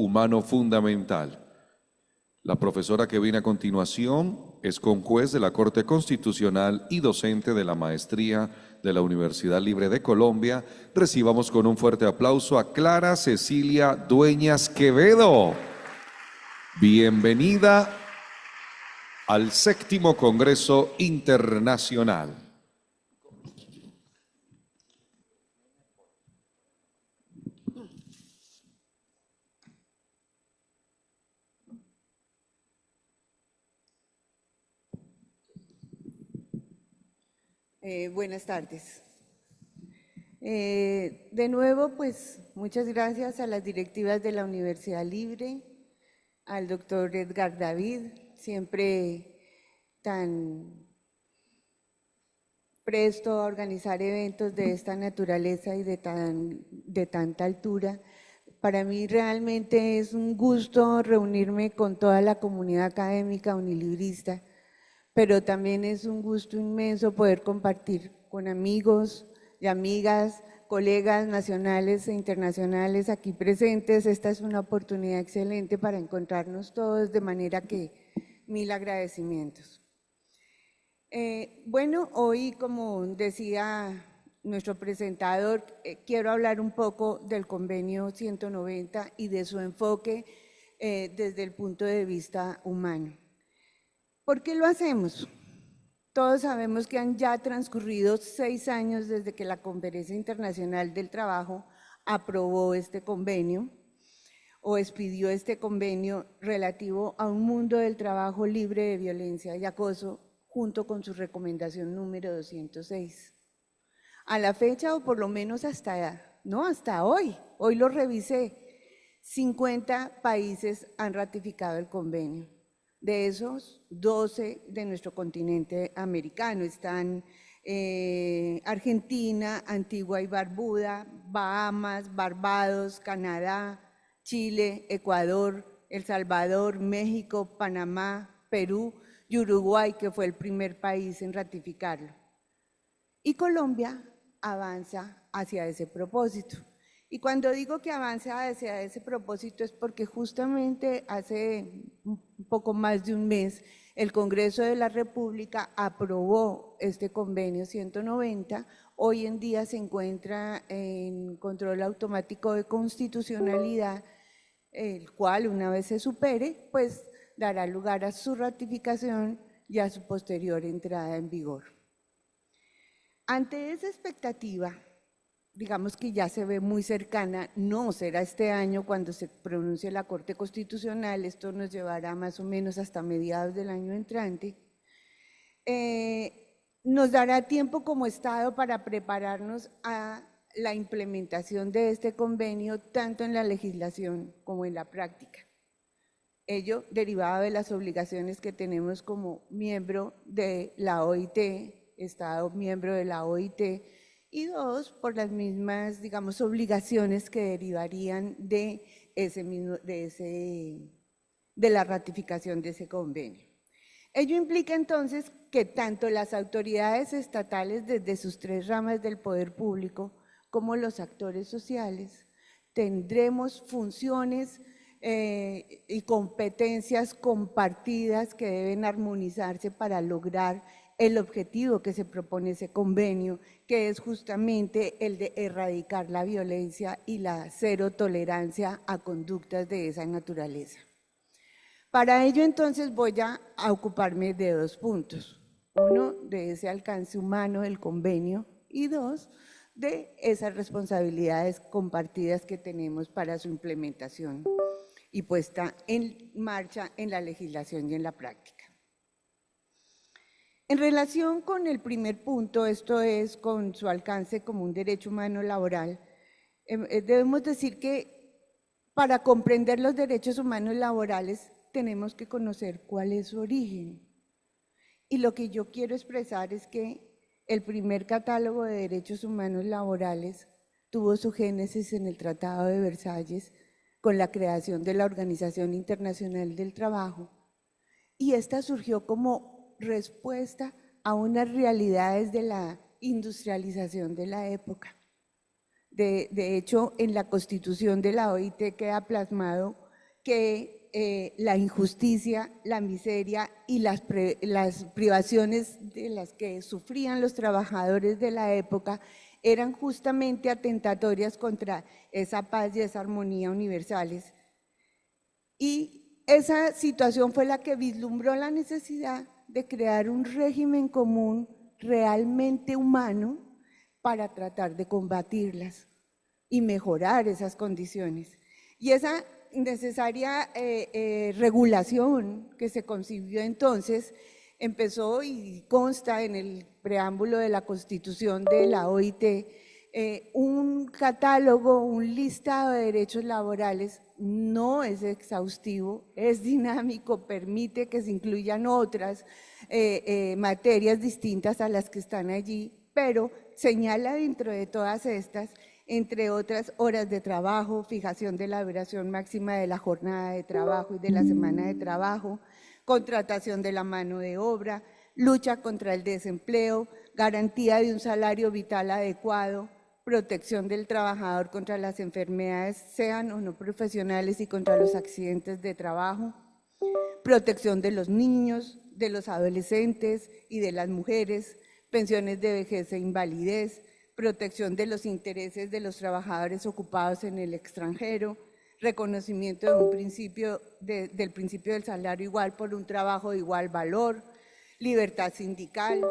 humano fundamental. La profesora que viene a continuación es conjuez de la Corte Constitucional y docente de la Maestría de la Universidad Libre de Colombia. Recibamos con un fuerte aplauso a Clara Cecilia Dueñas Quevedo. Bienvenida al 7º Congreso Internacional. Buenas tardes. De nuevo, pues, muchas gracias a las directivas de la Universidad Libre, al doctor Edgar David, siempre tan presto a organizar eventos de esta naturaleza y de tanta altura. Para mí realmente es un gusto reunirme con toda la comunidad académica unilibrista, pero también es un gusto inmenso poder compartir con amigos y amigas, colegas nacionales e internacionales aquí presentes. Esta es una oportunidad excelente para encontrarnos todos, de manera que mil agradecimientos. Bueno, hoy, como decía nuestro presentador, quiero hablar un poco del convenio 190 y de su enfoque desde el punto de vista humano. ¿Por qué lo hacemos? Todos sabemos que han ya transcurrido 6 años desde que la Conferencia Internacional del Trabajo aprobó este convenio o expidió este convenio relativo a un mundo del trabajo libre de violencia y acoso, junto con su recomendación número 206. A la fecha, o por lo menos hasta hoy lo revisé, 50 países han ratificado el convenio. De esos, 12 de nuestro continente americano. Están Argentina, Antigua y Barbuda, Bahamas, Barbados, Canadá, Chile, Ecuador, El Salvador, México, Panamá, Perú y Uruguay, que fue el primer país en ratificarlo. Y Colombia avanza hacia ese propósito. Y cuando digo que avanza hacia ese propósito es porque justamente hace un poco más de un mes el Congreso de la República aprobó este convenio 190. Hoy en día se encuentra en control automático de constitucionalidad, el cual, una vez se supere, pues dará lugar a su ratificación y a su posterior entrada en vigor. Ante esa expectativa, digamos que ya se ve muy cercana, no será este año cuando se pronuncie la Corte Constitucional, esto nos llevará más o menos hasta mediados del año entrante, nos dará tiempo como Estado para prepararnos a la implementación de este convenio, tanto en la legislación como en la práctica. Ello derivado de las obligaciones que tenemos como miembro de la OIT, Estado miembro de la OIT, y dos, por las mismas, digamos, obligaciones que derivarían de la ratificación de ese convenio. Ello implica entonces que tanto las autoridades estatales desde sus 3 ramas del poder público como los actores sociales tendremos funciones y competencias compartidas que deben armonizarse para lograr el objetivo que se propone ese convenio, que es justamente el de erradicar la violencia y la cero tolerancia a conductas de esa naturaleza. Para ello, entonces, voy a ocuparme de 2 puntos. Uno, de ese alcance humano del convenio, y 2, de esas responsabilidades compartidas que tenemos para su implementación y puesta en marcha en la legislación y en la práctica. En relación con el primer punto, esto es con su alcance como un derecho humano laboral, debemos decir que para comprender los derechos humanos laborales tenemos que conocer cuál es su origen. Y lo que yo quiero expresar es que el primer catálogo de derechos humanos laborales tuvo su génesis en el Tratado de Versalles con la creación de la Organización Internacional del Trabajo, y esta surgió como respuesta a unas realidades de la industrialización de la época. De hecho, en la Constitución de la OIT queda plasmado que la injusticia, la miseria y las privaciones de las que sufrían los trabajadores de la época eran justamente atentatorias contra esa paz y esa armonía universales. Y esa situación fue la que vislumbró la necesidad de crear un régimen común realmente humano para tratar de combatirlas y mejorar esas condiciones. Y esa necesaria regulación que se concibió entonces empezó y consta en el preámbulo de la Constitución de la OIT, un catálogo, un listado de derechos laborales. No es exhaustivo, es dinámico, permite que se incluyan otras materias distintas a las que están allí, pero señala dentro de todas estas, entre otras, horas de trabajo, fijación de la duración máxima de la jornada de trabajo y de la semana de trabajo, contratación de la mano de obra, lucha contra el desempleo, garantía de un salario vital adecuado, protección del trabajador contra las enfermedades, sean o no profesionales, y contra los accidentes de trabajo, protección de los niños, de los adolescentes y de las mujeres, pensiones de vejez e invalidez, protección de los intereses de los trabajadores ocupados en el extranjero, reconocimiento de un principio del principio del salario igual por un trabajo de igual valor, libertad sindical,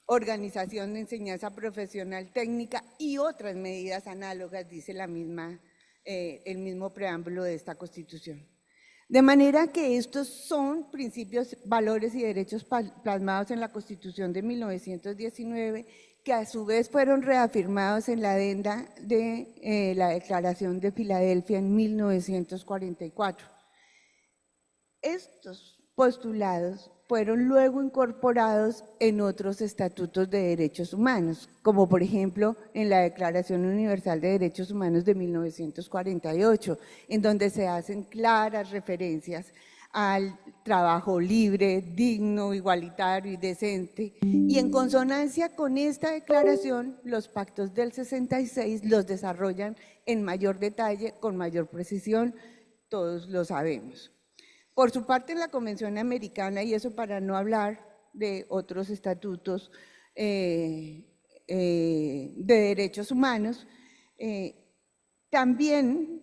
organización de enseñanza profesional técnica y otras medidas análogas, dice el mismo preámbulo de esta Constitución. De manera que estos son principios, valores y derechos plasmados en la Constitución de 1919, que a su vez fueron reafirmados en la adenda de la Declaración de Filadelfia en 1944. Estos postulados fueron luego incorporados en otros estatutos de derechos humanos, como por ejemplo en la Declaración Universal de Derechos Humanos de 1948, en donde se hacen claras referencias al trabajo libre, digno, igualitario y decente. Y en consonancia con esta declaración, los pactos del 66 los desarrollan en mayor detalle, con mayor precisión, todos lo sabemos. Por su parte, en la Convención Americana, y eso para no hablar de otros estatutos de derechos humanos, también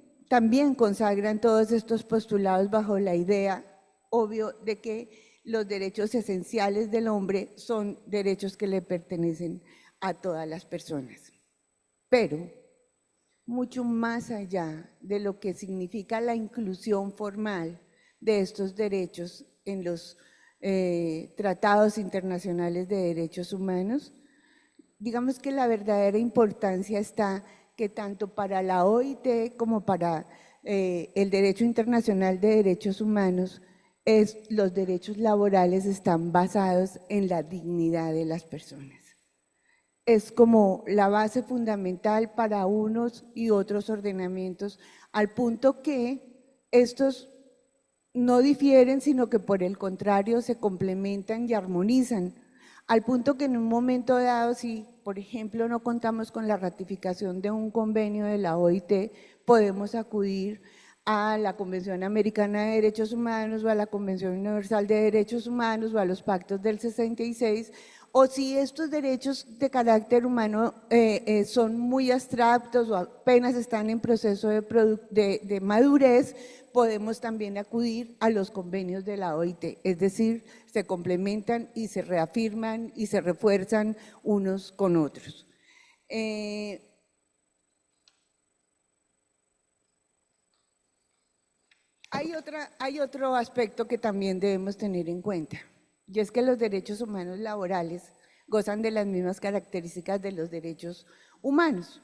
consagran todos estos postulados bajo la idea, obvio, de que los derechos esenciales del hombre son derechos que le pertenecen a todas las personas. Pero, mucho más allá de lo que significa la inclusión formal de estos derechos en los tratados internacionales de derechos humanos, digamos que la verdadera importancia está que tanto para la OIT como para el derecho internacional de derechos humanos, los derechos laborales están basados en la dignidad de las personas. Es como la base fundamental para unos y otros ordenamientos, al punto que estos no difieren, sino que por el contrario se complementan y armonizan, al punto que en un momento dado, si por ejemplo no contamos con la ratificación de un convenio de la OIT, podemos acudir a la Convención Americana de Derechos Humanos o a la Convención Universal de Derechos Humanos o a los pactos del 66, o si estos derechos de carácter humano son muy abstractos o apenas están en proceso de madurez, podemos también acudir a los convenios de la OIT, es decir, se complementan y se reafirman y se refuerzan unos con otros. Hay otro aspecto que también debemos tener en cuenta, y es que los derechos humanos laborales gozan de las mismas características de los derechos humanos.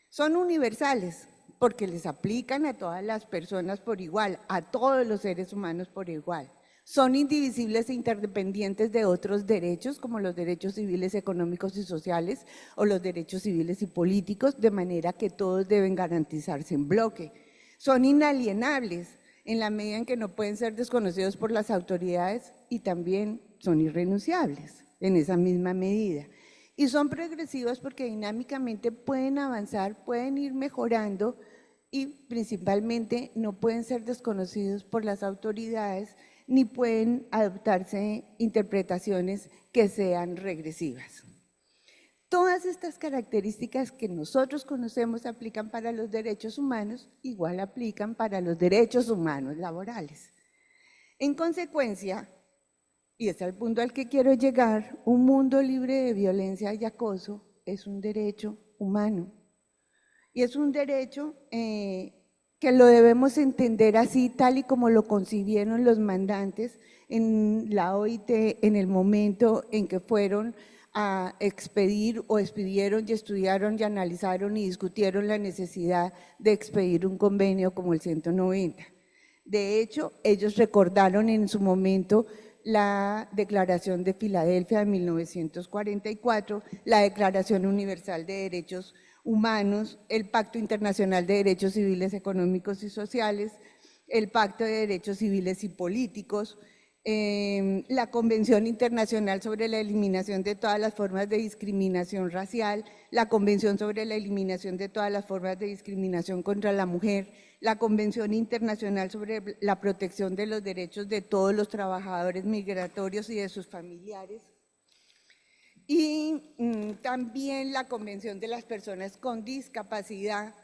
Son universales porque les aplican a todas las personas por igual, a todos los seres humanos por igual. Son indivisibles e interdependientes de otros derechos, como los derechos civiles, económicos y sociales, o los derechos civiles y políticos, de manera que todos deben garantizarse en bloque. Son inalienables en la medida en que no pueden ser desconocidos por las autoridades, y también son irrenunciables en esa misma medida. Y son progresivos porque dinámicamente pueden avanzar, pueden ir mejorando y principalmente no pueden ser desconocidos por las autoridades ni pueden adoptarse interpretaciones que sean regresivas. Todas estas características que nosotros conocemos aplican para los derechos humanos, igual aplican para los derechos humanos laborales. En consecuencia, y es el punto al que quiero llegar, un mundo libre de violencia y acoso es un derecho humano. Y es un derecho que lo debemos entender así, tal y como lo concibieron los mandantes en la OIT en el momento en que fueron a expedir o expidieron y estudiaron y analizaron y discutieron la necesidad de expedir un convenio como el 190. De hecho, ellos recordaron en su momento la Declaración de Filadelfia de 1944, la Declaración Universal de Derechos Humanos, el Pacto Internacional de Derechos Civiles, Económicos y Sociales, el Pacto de Derechos Civiles y Políticos, la Convención Internacional sobre la Eliminación de todas las formas de discriminación racial, la Convención sobre la Eliminación de todas las formas de discriminación contra la mujer, la Convención Internacional sobre la Protección de los Derechos de todos los trabajadores migratorios y de sus familiares, y también la Convención de las Personas con Discapacidad,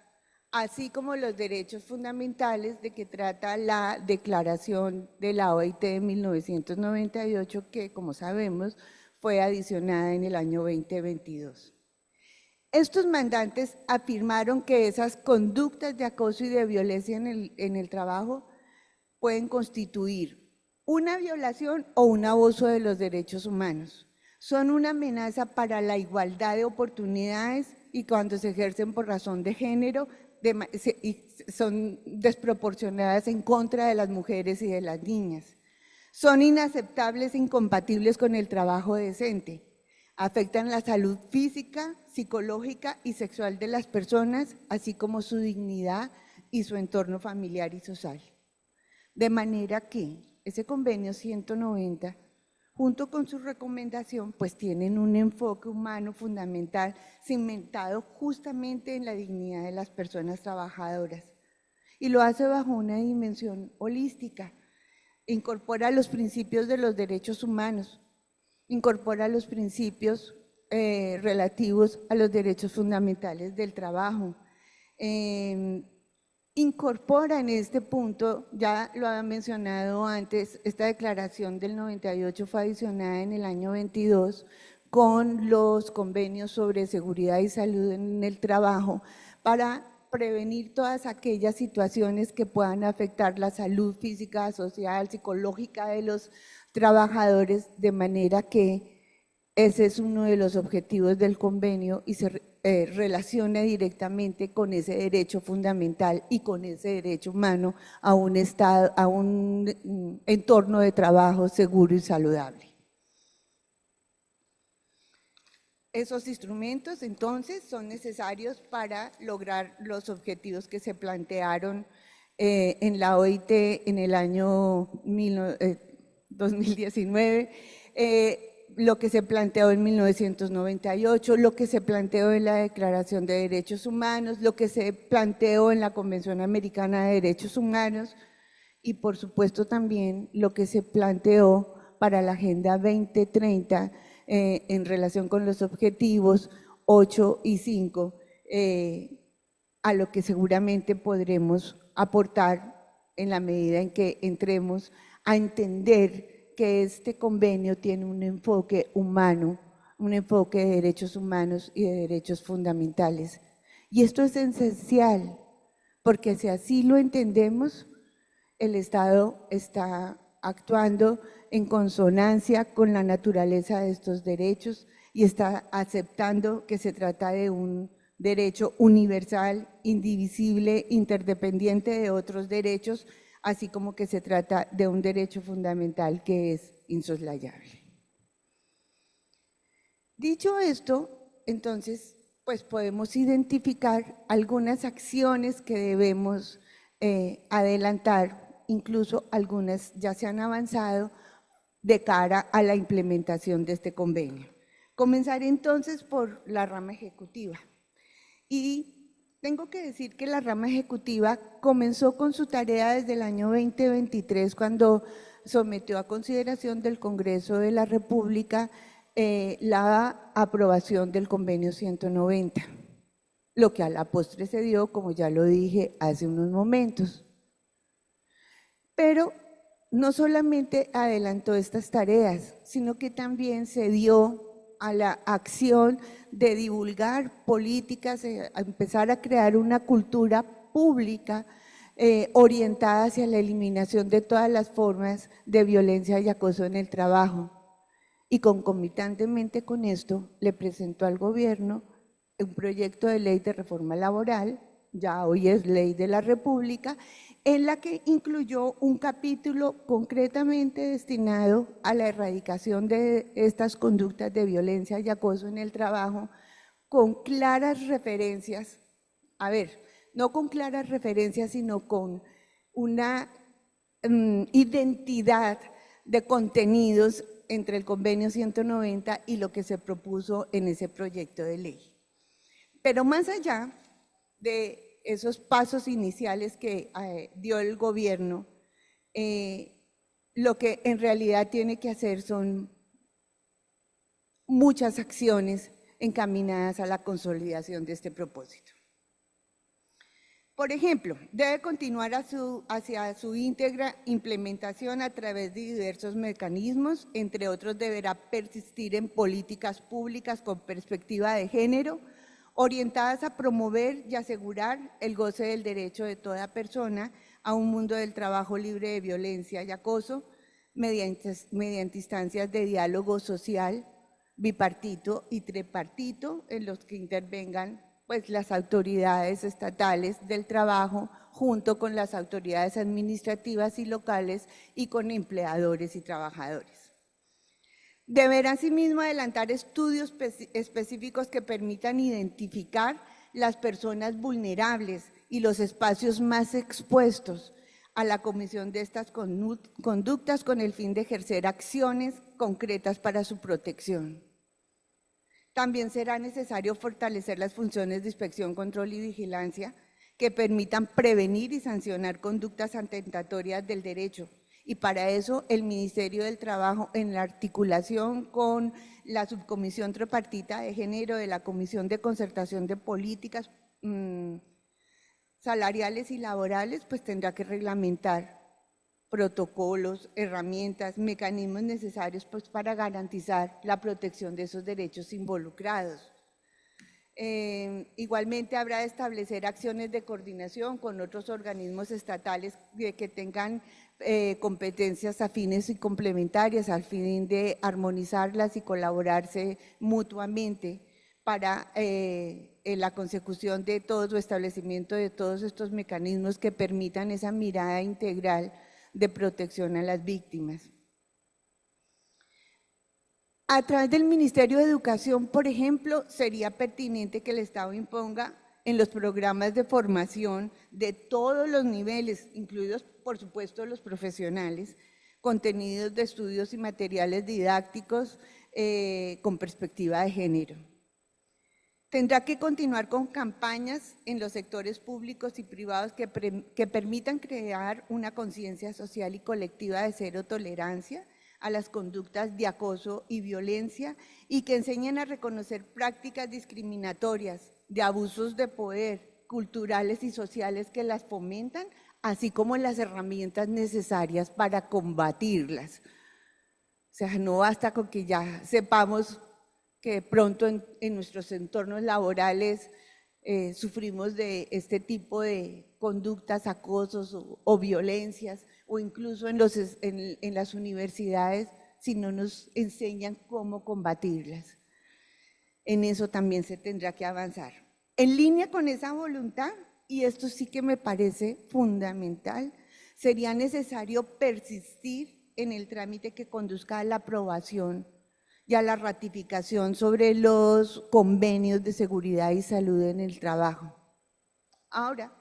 así como los derechos fundamentales de que trata la Declaración de la OIT de 1998, que, como sabemos, fue adicionada en el año 2022. Estos mandantes afirmaron que esas conductas de acoso y de violencia en el trabajo pueden constituir una violación o un abuso de los derechos humanos. Son una amenaza para la igualdad de oportunidades y cuando se ejercen por razón de género, son desproporcionadas en contra de las mujeres y de las niñas. Son inaceptables e incompatibles con el trabajo decente. Afectan la salud física, psicológica y sexual de las personas, así como su dignidad y su entorno familiar y social. De manera que ese convenio 190, junto con su recomendación, pues tienen un enfoque humano fundamental cimentado justamente en la dignidad de las personas trabajadoras. Y lo hace bajo una dimensión holística. Incorpora los principios de los derechos humanos, incorpora los principios relativos a los derechos fundamentales del trabajo, incorpora en este punto, ya lo había mencionado antes, esta declaración del 98 fue adicionada en el año 22 con los convenios sobre seguridad y salud en el trabajo para prevenir todas aquellas situaciones que puedan afectar la salud física, social, psicológica de los trabajadores, de manera que ese es uno de los objetivos del convenio y se relaciona directamente con ese derecho fundamental y con ese derecho humano a un estado, a un entorno de trabajo seguro y saludable. Esos instrumentos entonces son necesarios para lograr los objetivos que se plantearon en la OIT en el año 2019, lo que se planteó en 1998, lo que se planteó en la Declaración de Derechos Humanos, lo que se planteó en la Convención Americana de Derechos Humanos y por supuesto también lo que se planteó para la Agenda 2030 en relación con los objetivos 8 y 5, a lo que seguramente podremos aportar en la medida en que entremos a entender que este convenio tiene un enfoque humano, un enfoque de derechos humanos y de derechos fundamentales. Y esto es esencial, porque si así lo entendemos, el Estado está actuando en consonancia con la naturaleza de estos derechos y está aceptando que se trata de un derecho universal, indivisible, interdependiente de otros derechos, así como que se trata de un derecho fundamental que es insoslayable. Dicho esto, entonces, pues podemos identificar algunas acciones que debemos adelantar, incluso algunas ya se han avanzado de cara a la implementación de este convenio. Comenzaré entonces por la rama ejecutiva y Tengo que decir que la rama ejecutiva comenzó con su tarea desde el año 2023, cuando sometió a consideración del Congreso de la República la aprobación del convenio 190, lo que a la postre se dio, como ya lo dije hace unos momentos. Pero no solamente adelantó estas tareas, sino que también se dio a la acción de divulgar políticas, a empezar a crear una cultura pública orientada hacia la eliminación de todas las formas de violencia y acoso en el trabajo. Y concomitantemente con esto, le presentó al gobierno un proyecto de ley de reforma laboral, ya hoy es ley de la República, en la que incluyó un capítulo concretamente destinado a la erradicación de estas conductas de violencia y acoso en el trabajo, con claras referencias, no con claras referencias, sino con una identidad de contenidos entre el convenio 190 y lo que se propuso en ese proyecto de ley. Pero más allá de esos pasos iniciales que dio el gobierno, lo que en realidad tiene que hacer son muchas acciones encaminadas a la consolidación de este propósito. Por ejemplo, debe continuar hacia su íntegra implementación a través de diversos mecanismos, entre otros deberá persistir en políticas públicas con perspectiva de género, orientadas a promover y asegurar el goce del derecho de toda persona a un mundo del trabajo libre de violencia y acoso, mediante instancias de diálogo social, bipartito y tripartito, en los que intervengan pues, las autoridades estatales del trabajo, junto con las autoridades administrativas y locales y con empleadores y trabajadores. Deberá asimismo adelantar estudios específicos que permitan identificar las personas vulnerables y los espacios más expuestos a la comisión de estas conductas con el fin de ejercer acciones concretas para su protección. También será necesario fortalecer las funciones de inspección, control y vigilancia que permitan prevenir y sancionar conductas atentatorias del derecho. Y para eso el Ministerio del Trabajo, en la articulación con la Subcomisión Tripartita de Género de la Comisión de Concertación de Políticas Salariales y Laborales, pues tendrá que reglamentar protocolos, herramientas, mecanismos necesarios pues, para garantizar la protección de esos derechos involucrados. Igualmente habrá de establecer acciones de coordinación con otros organismos estatales que tengan competencias afines y complementarias al fin de armonizarlas y colaborarse mutuamente para la consecución de todo establecimiento de todos estos mecanismos que permitan esa mirada integral de protección a las víctimas. A través del Ministerio de Educación, por ejemplo, sería pertinente que el Estado imponga en los programas de formación de todos los niveles, incluidos, por supuesto, los profesionales, contenidos de estudios y materiales didácticos con perspectiva de género. Tendrá que continuar con campañas en los sectores públicos y privados que permitan crear una conciencia social y colectiva de cero tolerancia a las conductas de acoso y violencia y que enseñen a reconocer prácticas discriminatorias, de abusos de poder, culturales y sociales que las fomentan, así como las herramientas necesarias para combatirlas. O sea, no basta con que ya sepamos que pronto en nuestros entornos laborales sufrimos de este tipo de conductas, acosos o violencias, o incluso en las universidades, si no nos enseñan cómo combatirlas. En eso también se tendrá que avanzar. En línea con esa voluntad, y esto sí que me parece fundamental, sería necesario persistir en el trámite que conduzca a la aprobación y a la ratificación sobre los convenios de seguridad y salud en el trabajo. Ahora,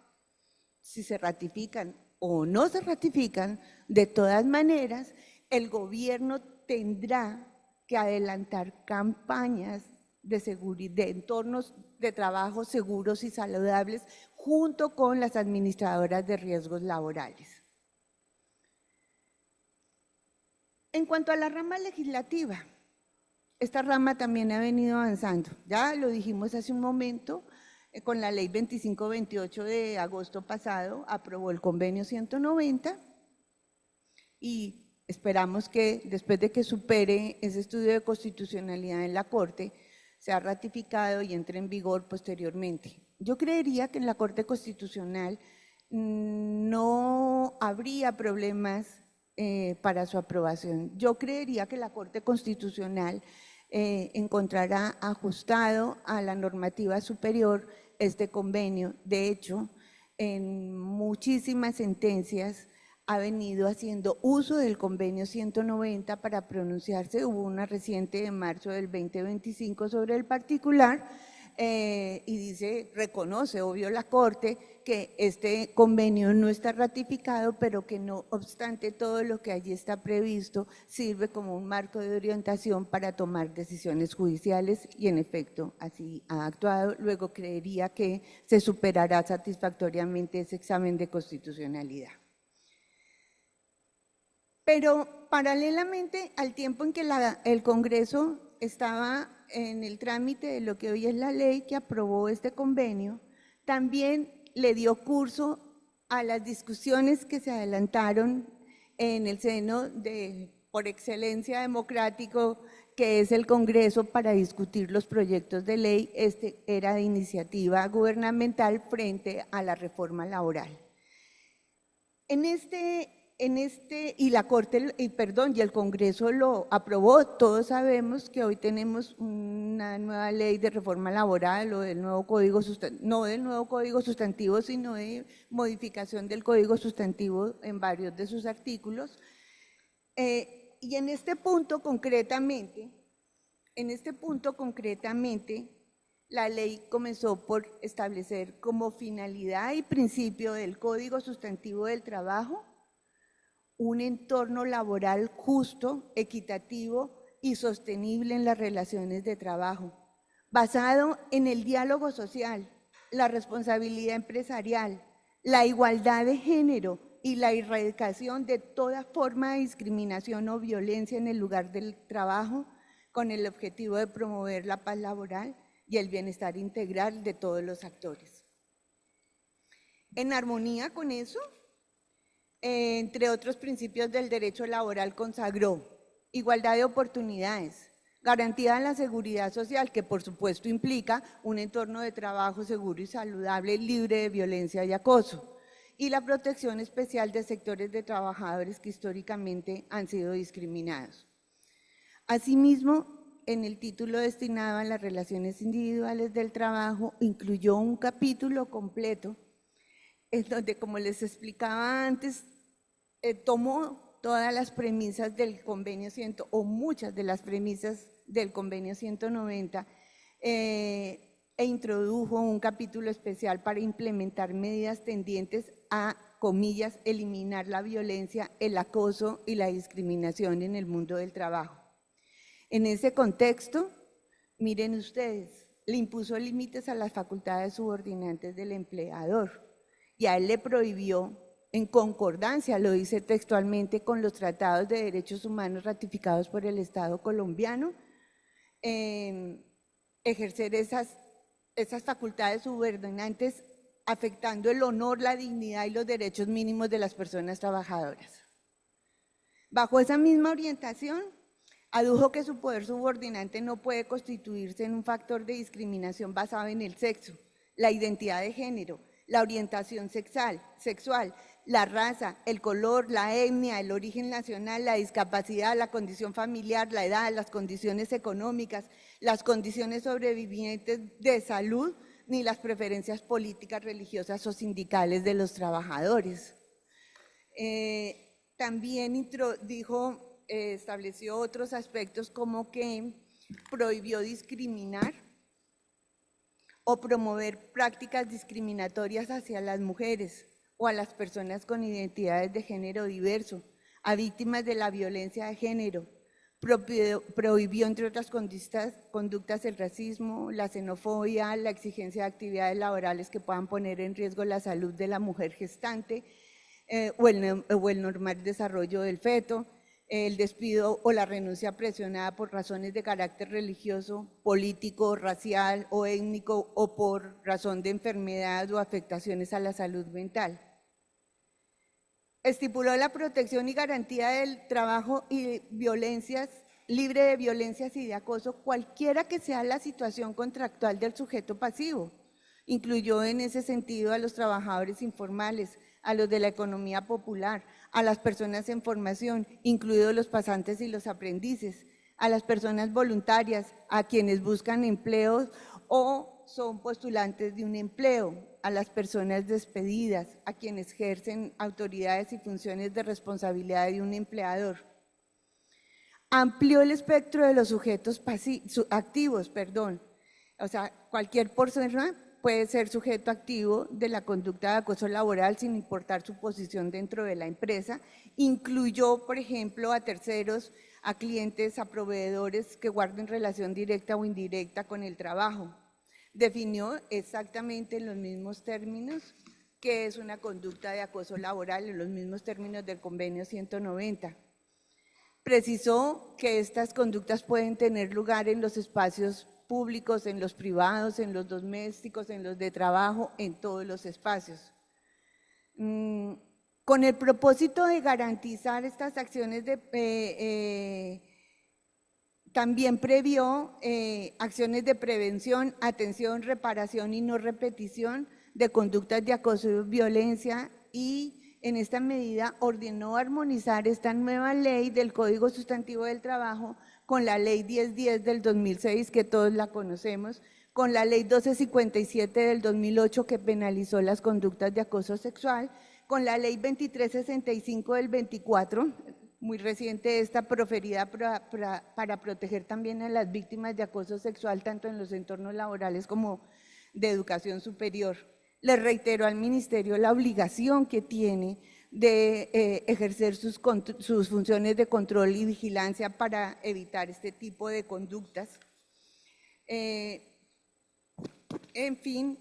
si se ratifican o no se ratifican, de todas maneras, el gobierno tendrá que adelantar campañas de entornos de trabajo seguros y saludables junto con las administradoras de riesgos laborales. En cuanto a la rama legislativa, esta rama también ha venido avanzando. Ya lo dijimos hace un momento, con la ley 2528 de agosto pasado, aprobó el convenio 190 y esperamos que después de que supere ese estudio de constitucionalidad en la Corte, sea ratificado y entre en vigor posteriormente. Yo creería que en la Corte Constitucional no habría problemas para su aprobación. Yo creería que la Corte Constitucional encontrará ajustado a la normativa superior este convenio. De hecho, en muchísimas sentencias ha venido haciendo uso del convenio 190 para pronunciarse. Hubo una reciente de marzo del 2025 sobre el particular y dice, reconoce, obvio la Corte, que este convenio no está ratificado, pero que no obstante todo lo que allí está previsto sirve como un marco de orientación para tomar decisiones judiciales y en efecto así ha actuado. Luego creería que se superará satisfactoriamente ese examen de constitucionalidad. Pero paralelamente al tiempo en que el Congreso estaba en el trámite de lo que hoy es la ley que aprobó este convenio, también le dio curso a las discusiones que se adelantaron en el seno por excelencia democrático, que es el Congreso, para discutir los proyectos de ley. Este era de iniciativa gubernamental frente a la reforma laboral. Y la Corte, y el Congreso lo aprobó. Todos sabemos que hoy tenemos una nueva ley de reforma laboral o del nuevo código sustantivo, no del nuevo código sustantivo, sino de modificación del código sustantivo en varios de sus artículos. Y en este punto concretamente, la ley comenzó por establecer como finalidad y principio del Código Sustantivo del Trabajo un entorno laboral justo, equitativo y sostenible en las relaciones de trabajo, basado en el diálogo social, la responsabilidad empresarial, la igualdad de género y la erradicación de toda forma de discriminación o violencia en el lugar del trabajo, con el objetivo de promover la paz laboral y el bienestar integral de todos los actores. En armonía con eso, entre otros principios del derecho laboral, consagró igualdad de oportunidades, garantía de la seguridad social, que por supuesto implica un entorno de trabajo seguro y saludable, libre de violencia y acoso, y la protección especial de sectores de trabajadores que históricamente han sido discriminados. Asimismo, en el título destinado a las relaciones individuales del trabajo, incluyó un capítulo completo en donde, como les explicaba antes, tomó todas las premisas del convenio o muchas de las premisas del convenio 190 e introdujo un capítulo especial para implementar medidas tendientes a, comillas, eliminar la violencia, el acoso y la discriminación en el mundo del trabajo. En ese contexto, miren ustedes, le impuso límites a las facultades subordinantes del empleador y a él le prohibió, en concordancia, lo dice textualmente, con los tratados de derechos humanos ratificados por el Estado colombiano, ejercer esas facultades subordinantes, afectando el honor, la dignidad y los derechos mínimos de las personas trabajadoras. Bajo esa misma orientación, adujo que su poder subordinante no puede constituirse en un factor de discriminación basado en el sexo, la identidad de género, la orientación sexual, la raza, el color, la etnia, el origen nacional, la discapacidad, la condición familiar, la edad, las condiciones económicas, las condiciones sobrevivientes de salud, ni las preferencias políticas, religiosas o sindicales de los trabajadores. También estableció otros aspectos, como que prohibió discriminar o promover prácticas discriminatorias hacia las mujeres o a las personas con identidades de género diverso, a víctimas de la violencia de género, prohibió, entre otras conductas, el racismo, la xenofobia, la exigencia de actividades laborales que puedan poner en riesgo la salud de la mujer gestante o el normal desarrollo del feto, el despido o la renuncia presionada por razones de carácter religioso, político, racial o étnico o por razón de enfermedad o afectaciones a la salud mental. Estipuló la protección y garantía del trabajo y violencias, libre de violencias y de acoso, cualquiera que sea la situación contractual del sujeto pasivo. Incluyó en ese sentido a los trabajadores informales, a los de la economía popular, a las personas en formación, incluidos los pasantes y los aprendices, a las personas voluntarias, a quienes buscan empleos o son postulantes de un empleo, a las personas despedidas, a quienes ejercen autoridades y funciones de responsabilidad de un empleador. Amplió el espectro de los sujetos activos, o sea, cualquier persona puede ser sujeto activo de la conducta de acoso laboral sin importar su posición dentro de la empresa. Incluyó, por ejemplo, a terceros, a clientes, a proveedores que guarden relación directa o indirecta con el trabajo. Definió exactamente en los mismos términos qué es una conducta de acoso laboral, en los mismos términos del convenio 190. Precisó que estas conductas pueden tener lugar en los espacios públicos, en los privados, en los domésticos, en los de trabajo, en todos los espacios. Con el propósito de garantizar estas acciones también previó acciones de prevención, atención, reparación y no repetición de conductas de acoso y violencia y en esta medida ordenó armonizar esta nueva ley del Código Sustantivo del Trabajo con la Ley 1010 del 2006, que todos la conocemos, con la Ley 1257 del 2008, que penalizó las conductas de acoso sexual, con la Ley 2365 del 24, muy reciente esta, proferida para proteger también a las víctimas de acoso sexual, tanto en los entornos laborales como de educación superior. Le reiteró al Ministerio la obligación que tiene de ejercer sus funciones de control y vigilancia para evitar este tipo de conductas. En fin,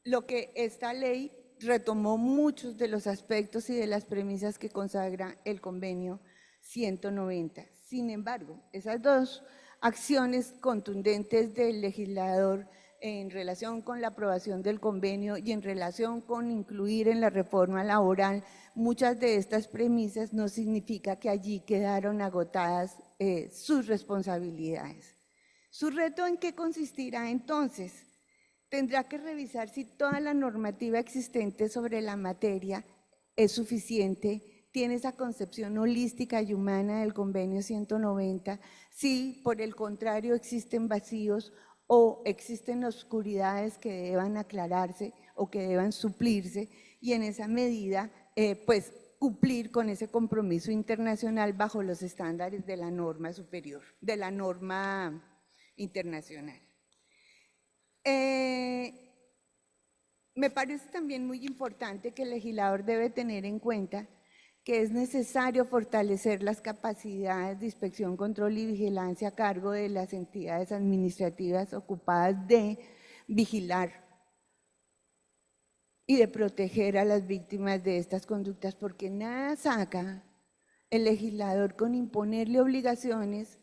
lo que esta ley retomó muchos de los aspectos y de las premisas que consagra el convenio 190. Sin embargo, esas dos acciones contundentes del legislador en relación con la aprobación del convenio y en relación con incluir en la reforma laboral muchas de estas premisas, no significa que allí quedaron agotadas sus responsabilidades. ¿Su reto en qué consistirá entonces? Tendrá que revisar si toda la normativa existente sobre la materia es suficiente, tiene esa concepción holística y humana del convenio 190, si por el contrario existen vacíos o existen oscuridades que deban aclararse o que deban suplirse y en esa medida pues cumplir con ese compromiso internacional bajo los estándares de la norma superior, de la norma internacional. Me parece también muy importante que el legislador debe tener en cuenta que es necesario fortalecer las capacidades de inspección, control y vigilancia a cargo de las entidades administrativas ocupadas de vigilar y de proteger a las víctimas de estas conductas, porque nada saca el legislador con imponerle obligaciones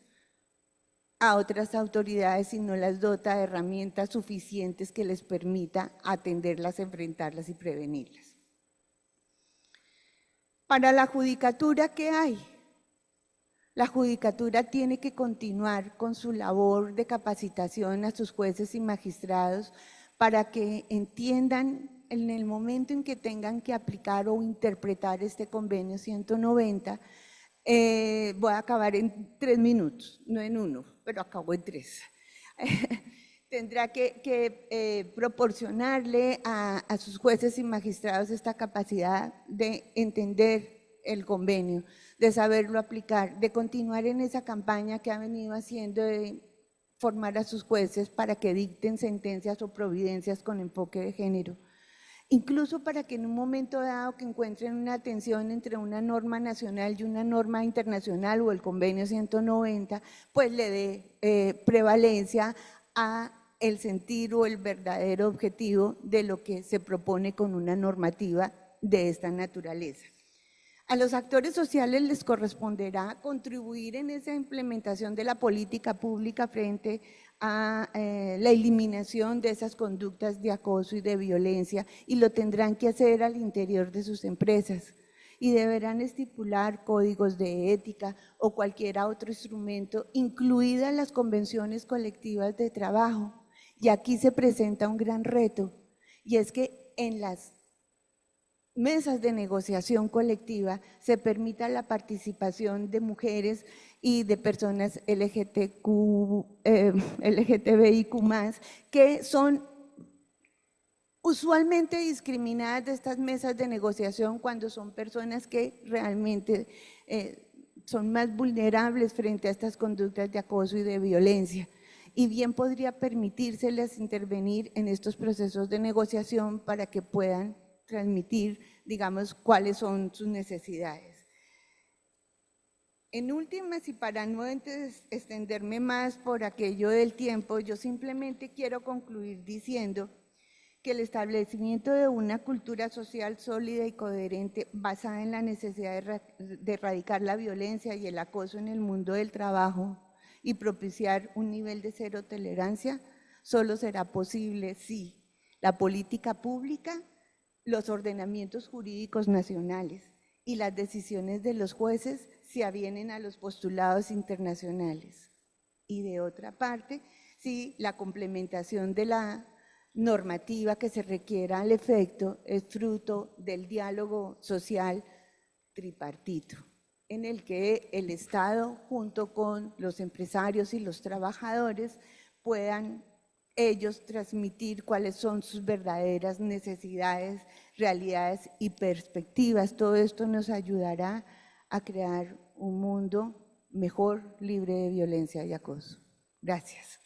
a otras autoridades si no las dota de herramientas suficientes que les permita atenderlas, enfrentarlas y prevenirlas. Para la judicatura, ¿qué hay? La judicatura tiene que continuar con su labor de capacitación a sus jueces y magistrados para que entiendan en el momento en que tengan que aplicar o interpretar este convenio 190. Voy a acabar en 3 minutos, no en 1, pero acabo en 3. Tendrá que proporcionarle a sus jueces y magistrados esta capacidad de entender el convenio, de saberlo aplicar, de continuar en esa campaña que ha venido haciendo de formar a sus jueces para que dicten sentencias o providencias con enfoque de género. incluso para que en un momento dado que encuentren una tensión entre una norma nacional y una norma internacional o el convenio 190, pues le dé prevalencia a el sentir o el verdadero objetivo de lo que se propone con una normativa de esta naturaleza. A los actores sociales les corresponderá contribuir en esa implementación de la política pública frente a la eliminación de esas conductas de acoso y de violencia, y lo tendrán que hacer al interior de sus empresas, y deberán estipular códigos de ética o cualquier otro instrumento, incluidas las convenciones colectivas de trabajo. Y aquí se presenta un gran reto, y es que en las mesas de negociación colectiva se permita la participación de mujeres y de personas LGTBIQ+, que son usualmente discriminadas de estas mesas de negociación cuando son personas que realmente son más vulnerables frente a estas conductas de acoso y de violencia. Y bien podría permitírseles intervenir en estos procesos de negociación para que puedan transmitir, digamos, cuáles son sus necesidades. En últimas, y para no extenderme más por aquello del tiempo, yo simplemente quiero concluir diciendo que el establecimiento de una cultura social sólida y coherente basada en la necesidad de erradicar la violencia y el acoso en el mundo del trabajo y propiciar un nivel de cero tolerancia solo será posible si la política pública, los ordenamientos jurídicos nacionales y las decisiones de los jueces se avienen a los postulados internacionales. Y de otra parte, si la complementación de la normativa que se requiera al efecto es fruto del diálogo social tripartito, en el que el Estado junto con los empresarios y los trabajadores puedan ellos transmitir cuáles son sus verdaderas necesidades, realidades y perspectivas. Todo esto nos ayudará a crear un mundo mejor, libre de violencia y acoso. Gracias.